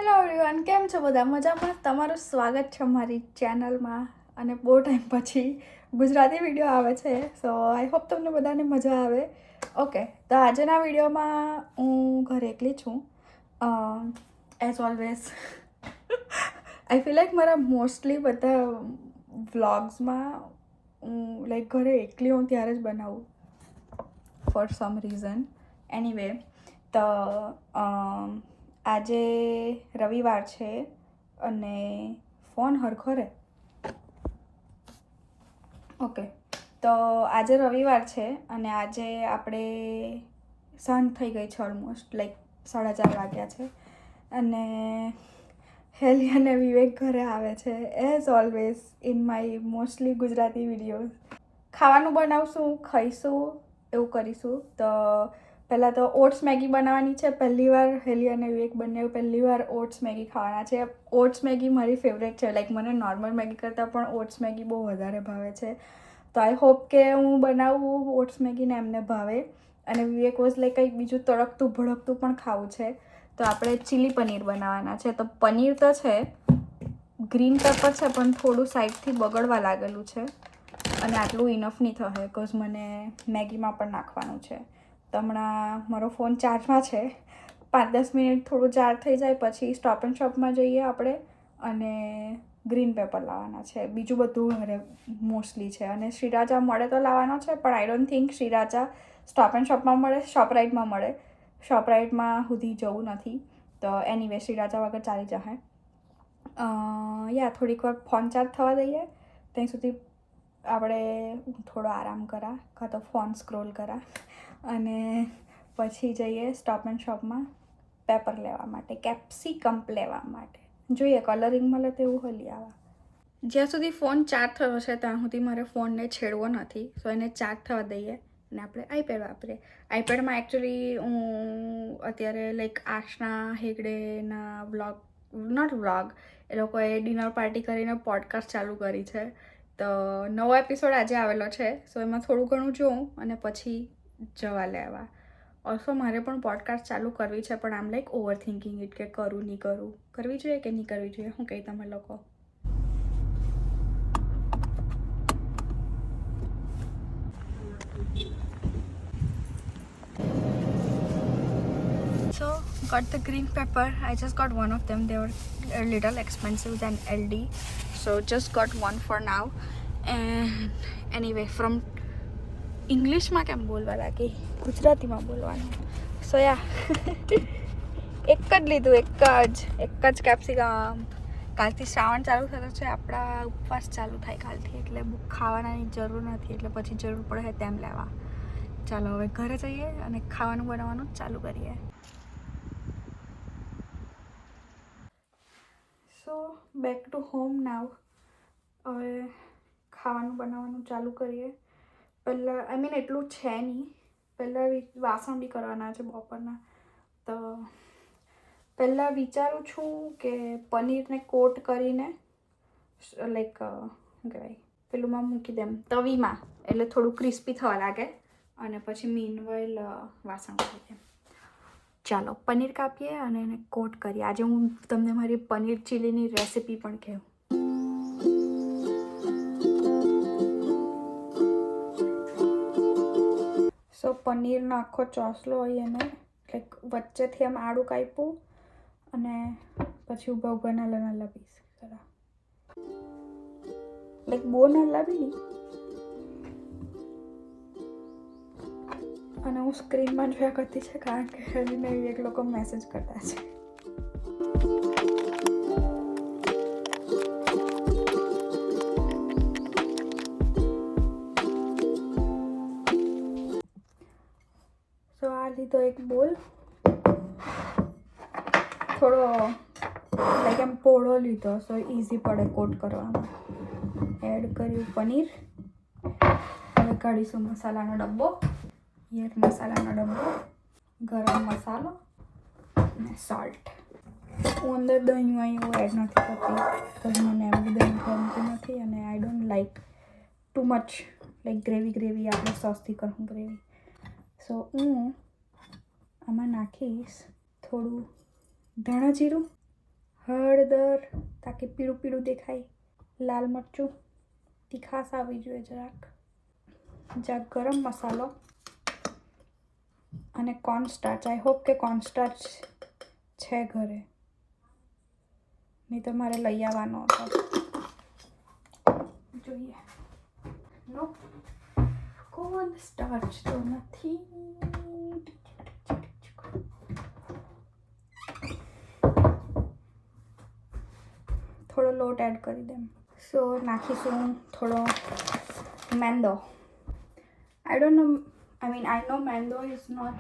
Hello everyone, કેમ છો બધા? મજામાં? તમારું સ્વાગત છે મારી ચેનલમાં. અને બહુ ટાઈમ પછી ગુજરાતી વિડીયો આવે છે, સો આઈ હોપ તમને બધાને મજા આવે. ઓકે, તો આજના વિડીયોમાં હું ઘરે એકલી છું. As always I feel like મારા મોસ્ટલી બધા વ્લોગ્સમાં હું લાઈક ઘરે એકલી હું ત્યારે જ બનાવું ફોર સમ રીઝન. એનીવે, તો આજે રવિવાર છે અને ફોન હરખો રે. ઓકે, તો આજે રવિવાર છે અને આજે આપણે સાંજ થઈ ગઈ છે, ઓલમોસ્ટ લાઈક 4:30 વાગ્યા છે. અને હેલી અને વિવેક ઘરે આવે છે as always in my mostly Gujarati videos. ખાવાનું બનાવશું, ખાઈશું, એવું કરીશું. તો પહેલાં તો ઓટ્સ મેગી બનાવવાની છે. પહેલી વાર હેલી અને વિવેક બંને પહેલી વાર ઓટ્સ મેગી ખાવાના છે. ઓટ્સ મેગી મારી ફેવરેટ છે. લાઈક મને નોર્મલ મેગી કરતાં પણ ઓટ્સ મેગી બહુ વધારે ભાવે છે. તો આઈ હોપ કે હું બનાવું ઓટ્સ મેગીને એમને ભાવે. અને વિવેક વોઝ લાઈક કંઈક બીજું તળકતું ભડકતું પણ ખાવું છે. તો આપણે ચીલી પનીર બનાવવાના છે. તો પનીર તો છે, ગ્રીન પેપર છે પણ થોડું સાઈડથી બગડવા લાગેલું છે. અને આટલું ઇનફ નહીં થશે બિકોઝ મને મેગીમાં પણ નાખવાનું છે. તો હમણાં મારો ફોન ચાર્જમાં છે. 5-10 મિનિટ થોડું ચાર્જ થઈ જાય પછી સ્ટોપ એન્ડ શોપમાં જઈએ આપણે અને ગ્રીન પેપર લાવવાના છે. બીજું બધું ઘરે મોસ્ટલી છે. અને શ્રીરાચા મળે તો લાવવાનો છે, પણ I don't think sriracha stop and શોપમાં મળે, શોપરાઇટમાં મળે. શોપરાઇટમાં સુધી જવું નથી. તો એનીવે શ્રીરાચા વગર ચાલી જશે. થોડીક વાર ફોન ચાર્જ થવા દઈએ. ત્યાં સુધી આપણે થોડો આરામ કરા, કાં તો ફોન સ્ક્રોલ કરા અને પછી જઈએ સ્ટોપ એન્ડ શોપમાં પેપર લેવા માટે, કેપ્સિકમ લેવા માટે. જોઈએ કલરિંગ મળે તો એવું હલી આવા. જ્યાં સુધી ફોન ચાર્જ થયો છે ત્યાં સુધી મારે ફોનને છેડવો નથી. સો એને ચાર્જ થવા દઈએ અને આપણે આઈપેડ વાપરીએ. આઈપેડમાં એકચ્યુઅલી હું અત્યારે લાઈક આશના હેગડેના વ્લોગ એ લોકોએ ડિનર પાર્ટી કરીને પોડકાસ્ટ ચાલુ કરી છે. તો નવો એપિસોડ આજે આવેલો છે. સો એમાં થોડું ઘણું જોઉં અને પછી જવા લેવા. ઓલ્સો મારે પણ પોડકાસ્ટ ચાલુ કરવી છે, પણ આમ લાઈક ઓવર થિંકિંગ ઇટ કે કરું નહીં કરું, કરવી જોઈએ કે નહીં કરવી જોઈએ, શું કહી તમે લોકો? So got the green pepper. I just got one of them. They were a little expensive than LD, so just got one for now. And anyway, from ઇંગ્લિશમાં કેમ બોલવા લાગી, ગુજરાતીમાં બોલવાનું. સો એક જ લીધું, એક જ કેપ્સિકમ. કાલથી શ્રાવણ ચાલુ થતો છે, આપણા ઉપવાસ ચાલુ થાય કાલથી, એટલે ખાવાનાની જરૂર નથી, એટલે પછી જરૂર પડે તેમ લેવા. ચાલો હવે ઘરે જઈએ અને ખાવાનું બનાવવાનું ચાલુ કરીએ. સો બેક ટુ હોમ નાવ. હવે ખાવાનું બનાવવાનું ચાલુ કરીએ. પહેલાં એટલું છે નહીં. પહેલાં વાસણ બી કરવાના છે બપોરના. તો પહેલાં વિચારું છું કે પનીરને કોટ કરીને લાઈક શું કહેવાય પેલુંમાં મૂકી દેમ તવીમાં, એટલે થોડું ક્રિસ્પી થવા લાગે અને પછી મીનવાઇલ વાસણ કરી દેમ. ચાલો પનીર કાપીએ અને એને કોટ કરીએ. આજે હું તમને મારી પનીર ચીલીની રેસિપી પણ કહું. સો પનીરનો આખો ચોસલો હોય એને લાઈક વચ્ચેથી એમ આડું કાપ્યું અને પછી ઊભા નાના પીસ કરા, લાઈક બહુ નાના બી નહીં. અને હું સ્ક્રીનમાં જોયા કરતી છે કારણ કે હેલીને એક લોકો મેસેજ કરતા છે. સો આ લીધો એક બોલ, થોડો લાઈક એમ પોળો લીધો સો ઇઝી પડે કોટ કરવામાં. એડ કર્યું પનીર. હવે કાઢીશું મસાલાનો ડબ્બો. મસાલાનો ડબ્બો, ગરમ મસાલો અને સોલ્ટ. હું અંદર દહીં એવું એડ નથી કરતી તો મને એમ બી દહીં ગમતું નથી અને I don't like too much like gravy. આપણે સોસથી કરું ગ્રેવી. સો હું આમાં નાખીશ થોડું ધાણા જીરું હળદર તાકે પીળું પીળું દેખાય, લાલ મરચું, તીખાશ આવી જોઈએ જરાક, જરાક ગરમ મસાલો અને કોર્નસ્ટાર્ચ. આઈ હોપ કે કોર્નસ્ટાર્ચ છે ઘરે, નહીં તો મારે લઈ આવવાનો હતો. જોઈએ. નો કોર્નસ્ટાર્ચ તો નથી. થોડો લોટ એડ કરી દઉં. સો નાખીશું થોડો મેંદો. I don't know, I mean I know mendo is not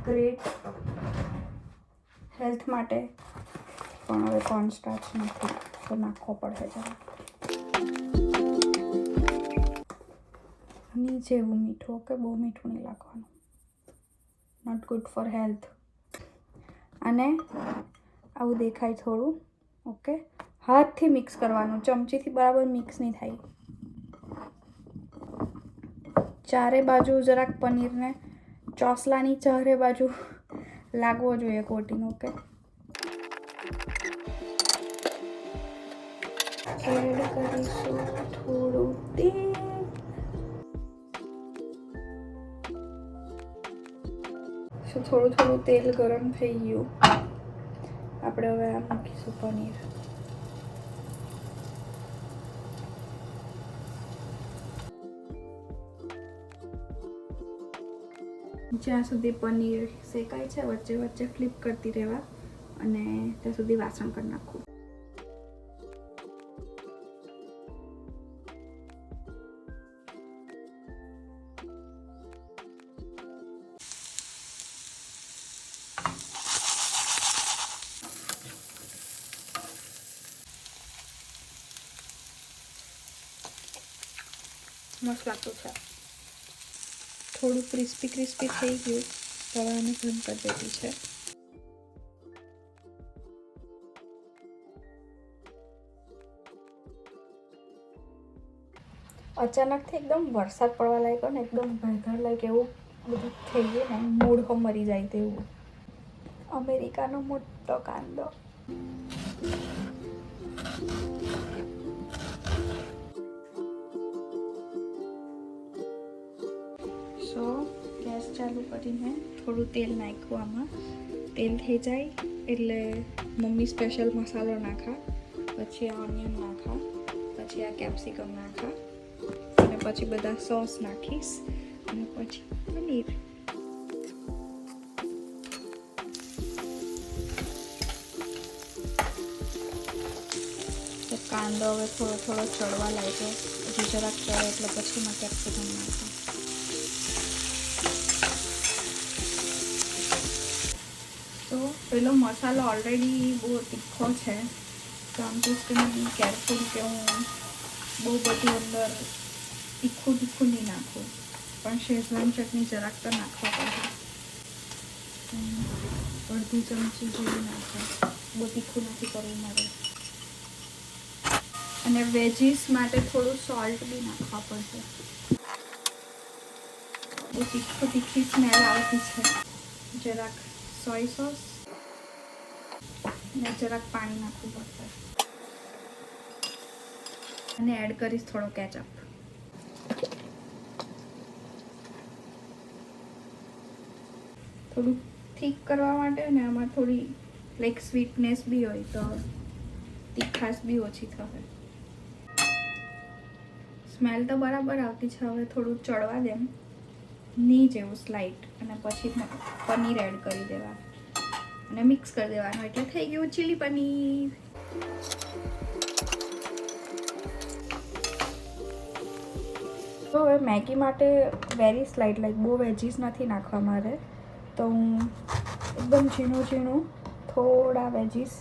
great health માટે, પણ હવે કોર્નસ્ટાર્ચ નથી તો નાખવો પડશે જરા. ની જેવું મીઠું, ઓકે? બહુ મીઠું નહીં નાખવાનું, નોટ ગુડ ફોર હેલ્થ. અને આવું દેખાય થોડું, ઓકે? હાથથી મિક્સ કરવાનું, ચમચીથી બરાબર મિક્સ નહીં થાય. ચારે બાજુ જરાક પનીરને ચોસલાની ચારે બાજુ લાગવો જોઈએ કોટિંગ, ઓકે? એડ કરીશું થોડું તેલ. થોડું થોડું તેલ ગરમ થઈ ગયું. આપણે હવે આ મૂકીશું પનીર. જ્યાં સુધી પનીર શેકાય છે વચ્ચે વચ્ચે ફ્લિપ કરતી રહેવા, અને ત્યાં સુધી વાસણ કરી નાખવું. મસ્ત લાગતું છે. થોડું ક્રિસ્પી ક્રિસ્પી થઈ ગયું તો હવે આને બંધ કરી દેતી છે. અચાનકથી એકદમ વરસાદ પડવા લાગ્યો ને, એકદમ વેધર લાઈક એવું બધું થઈ ગયું ને, મૂડ મરી જાય તેવું. અમેરિકાનો મોટો કાંદો. સો ગેસ ચાલુ કરીને થોડું તેલ નાખ્યું આમાં. તેલ થઈ જાય એટલે મમ્મી સ્પેશિયલ મસાલો નાખા, પછી આ ઓનિયન નાખા, પછી આ કેપ્સિકમ નાખા, અને પછી બધા સોસ નાખીશ, અને પછી પનીર. તો કાંદો હવે થોડો થોડો ચડવા લાગ્યો, હજી જરાક ચડે એટલે પછી મેં કેપ્સિકમ નાખા. તો પેલો મસાલો ઓલરેડી બહુ તીખો છે, તો આમ જસ્ટ બી કેરફુલ કે હું બહુ બધું અંદર તીખું તીખું નહીં નાખું, પણ શેઝવાન ચટણી જરાક તો નાખવા પડે. અડધી ચમચી જેવી નાખો, બહુ તીખું નથી કરવું મારે. અને વેજીસ માટે થોડું સોલ્ટ બી નાખવા પડશે. બહુ તીખી સ્મેલ આવતી છે. જરાક સોય સોસ ને જરાક પાણી નાખવું પડશે, અને એડ કરીશ થોડો કેચઅપ. થોડું થીક કરવા માટે ને આમાં થોડી લાઈક સ્વીટનેસ બી હોય તો તીખાશ બી ઓછી થશે. સ્મેલ તો બરાબર આવતી છે. હવે થોડું ચડવા દેમ ની જેવું સ્લાઇટ, અને પછી પનીર એડ કરી દેવા અને મિક્સ કરી દેવાનું, એટલે થઈ ગયું ચીલી પનીર. તો હવે મેગી માટે વેરી સ્લાઇટ, લાઈક બહુ વેજીસ નથી નાખવા મારે, તો હું એકદમ ઝીણું ઝીણું થોડા વેજીસ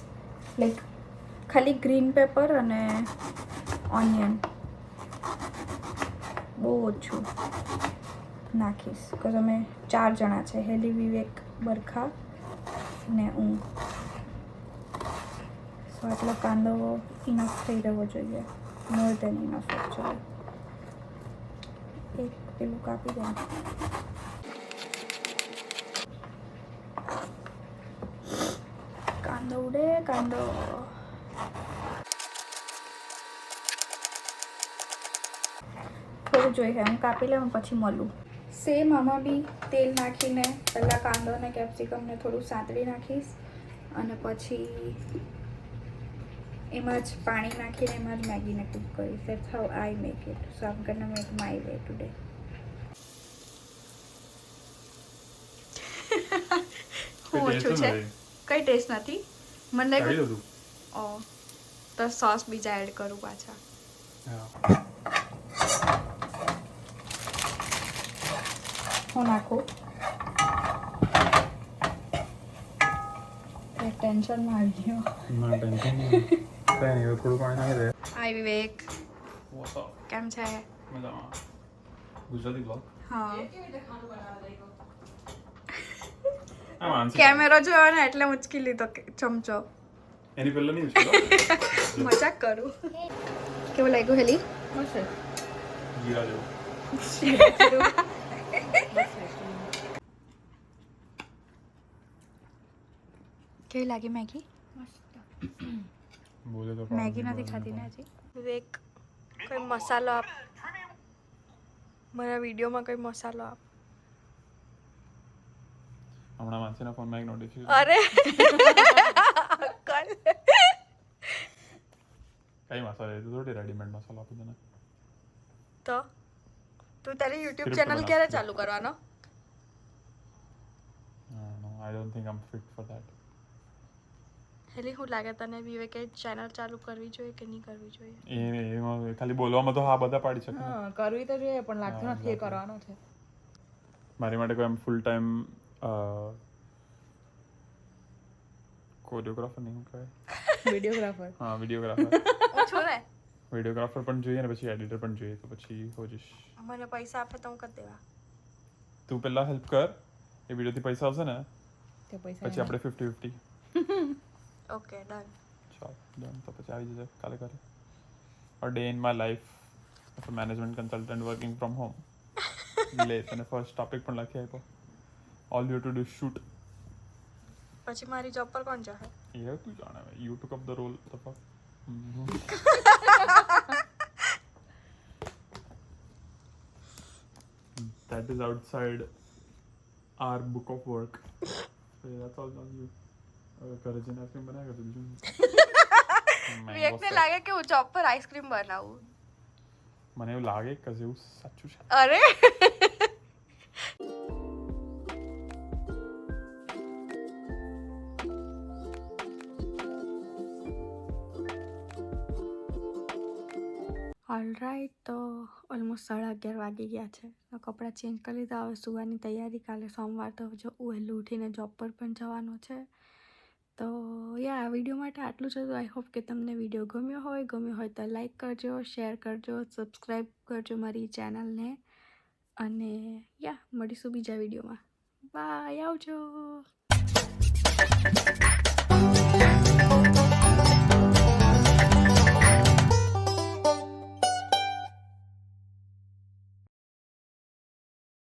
લાઈક ખાલી ગ્રીન પેપર અને ઓનિયન બહુ ઓછું નાખીશ, બિકોઝ અમે 4 જણા છે, હેલી, વિવેક, બરખા ને હું. સો આટલો કાંદો ઇનફ થઈ રહેવો જોઈએ, મોર દેન ઇનફ એકચ્યુઅલી. એક પેલું કાપી દઉં. કાંદો ઉડે કાંદો. થોડું જોઈએ હું કાપી લઉં પછી મળું. સેમ આમાં બી તેલ નાખીને પહેલાં કાંદો અને કેપ્સિકમને થોડું સાંતળી નાખીશ અને પછી એમાં જ પાણી નાખીને એમાં જ મેગીને કૂક કરીશ. That's how I make it. So I'm gonna make my way today. હું ઓછું છે કઈ ટેસ્ટ નથી મને લાગ્યું ઓ તો સોસ બીજા એડ કરું પાછા. હું નાખું ટેન્શનમાં આવી ગયો. ના ટેન્શન નહીં કઈ નહીં થોડું પાણી નાખી દે. હાય વિવેક કેમ છે? મજામાં. ગુજરાતી બ્લોગ. હા કેમેરો કેમેરો જોયો ને એટલે ઉચકી લીધો ચમચો. એની પહેલા નહીં ઉચકેલો. મજાક કરું. કેવું લાગ્યું હેલી? જીરા જેવું. કેવી લાગી મેગી? બોલે તો મેગી નથી ખાધી ને હજી. વિવેક કોઈ મસાલો આપ મારા વિડીયોમાં કોઈ મસાલો આપ. હમણાં માનસીના ફોનમાં એક નોટિફિકેશન. અરે કઈ મસાલો લીધું થોડી રેડીમેડ મસાલો આપી દે ને. તો તું તારી યુટ્યુબ Script ચેનલ બનાવ. ક્યારે ચાલુ કરવાનો? No I don't think I am fit for that. Heli શું લાગે તને વિવેકે ચેનલ ચાલુ કરવી જોઈએ કે નહીં કરવી જોઈએ? એમાં ખાલી બોલવામાં તો હા બધા પાડી શકે ને. કરવી તો જોઈએ પણ લાગતું નથી એ કરવાનો છે. મારી માટે કોઈ એમ ફૂલ ટાઈમ કોરિયોગ્રાફર નહીં હું કહેવાય. વિડીયોગ્રાફર. હા વિડીયોગ્રાફર. હું છું ને વિડીયોગ્રાફર પણ જોઈએ ને પછી એડિટર પણ જોઈએ તો પછી હો જઈશ. મને પૈસા આપે તો હું કરી દેવા. તું પહેલા હેલ્પ કર એ વિડીયોથી પૈસા આવશે ને તે પૈસા પછી આપણે 50-50. Okay done. ચાલ ડન તો પછી આવી જશે કાલે કરે. A day in my life of a management consultant working from home. લે તને ફર્સ્ટ ટોપિક પણ લખી આપ્યો. All you to do shoot. પછી મારી જોબ પર કોણ જશે? એ તું જાણે you took up the role the fuck. That is outside our book of work. So yeah, that's all on you. ઘરે જઈને આઈસ્ક્રીમ બનાવ્યા તો બીજું વિવેકને લાગે કે હું જોબ પર આઈસ્ક્રીમ બનાવું. મને એવું લાગે કે એવું સાચું છે. અરે ઓલરાઈટ તો ઓલમોસ્ટ 11:30 વાગી ગયા છે. કપડાં ચેન્જ કરી લીધા. હવે સુવાની તૈયારી. કાલે સોમવાર તો જો વહેલું ઉઠીને જોબ પર પણ જવાનું છે. તો યા વિડીયો માટે આટલું છે. તો આઈ હોપ કે તમને વિડીયો ગમ્યો હોય તો લાઈક કરજો, શેર કરજો, સબસ્ક્રાઈબ કરજો મારી ચેનલને અને યા મળીશું બીજા વિડીયોમાં. બાય આવજો.